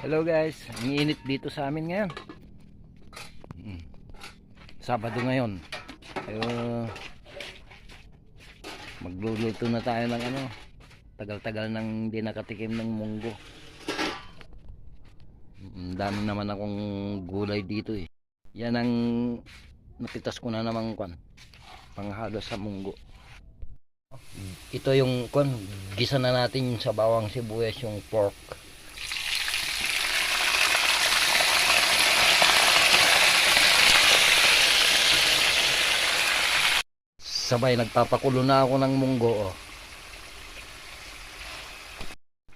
Hello guys, ang init dito sa amin ngayon. Sabado ngayon. Magluluto na tayo ng tagal-tagal nang di nakatikim ng munggo. Ang dami naman akong gulay dito eh. Yan ang napitas ko na namang panghalo sa munggo. Ito yung gisa na natin sa bawang sibuyas yung pork. Sabay nagpapakulo na ako ng munggo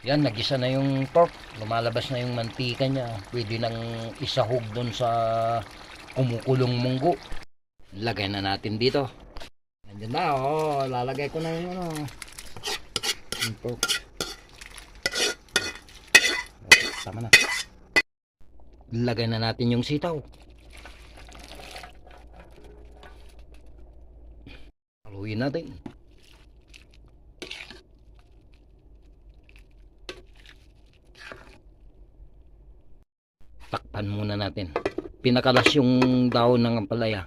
Yan, nagisa na yung pork, lumalabas na yung mantika niya. Pwede nang isahog doon sa kumukulong munggo. Lagay na natin dito. Andiyan na lalagay ko na yung pork. Tama na. Lagay na natin yung sitaw. Haluin natin. Takpan muna natin. Pinakalas yung daon ng ampalaya.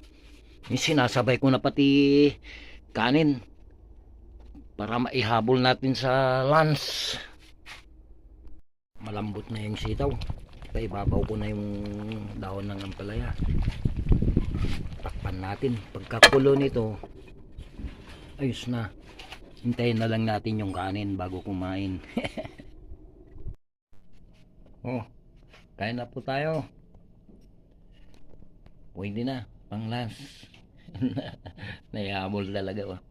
Sinasabay ko na pati kanin para maihabol natin sa lunch. Malambot na yung sitaw. Kaya ibabaw ko na yung daon ng ampalaya. Takpan natin. Pagkakulo nito, ayos na. Hintayin na lang natin yung kanin bago kumain. Kain na po tayo. Pwede na, pang lunch. Naihabol talaga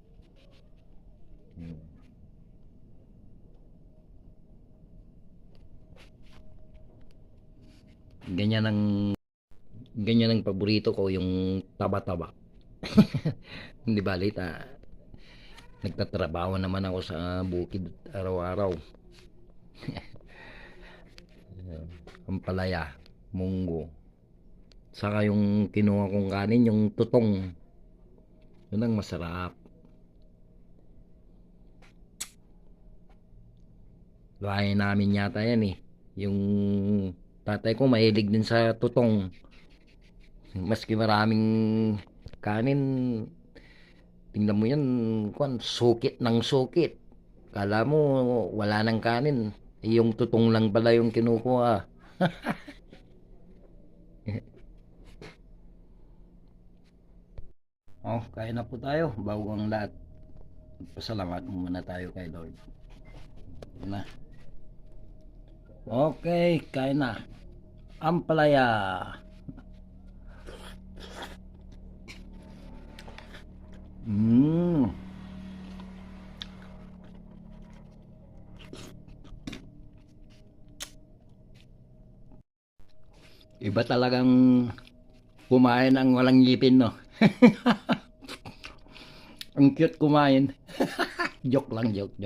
Ganyan ang paborito ko, yung taba-taba. Hindi balita. Nagtatrabaho naman ako sa bukid araw-araw. Ampalaya, munggo. Saka yung kinuha kong kanin, yung tutong. Yun ang masarap. Bahay namin yata yan Yung tatay ko mahilig din sa tutong. Maski maraming kanin, tingnan mo yan, sukit ng sukit. Kala mo wala nang kanin. Yung tutong lang pala yung kinukuha. Kain na po tayo bago ang lahat. Pasalamat muna tayo kay Lord na. Okay, kain na. Ampalaya. Iba talagang kumain ang walang ngipin Ang cute kumain. Joke lang, joke.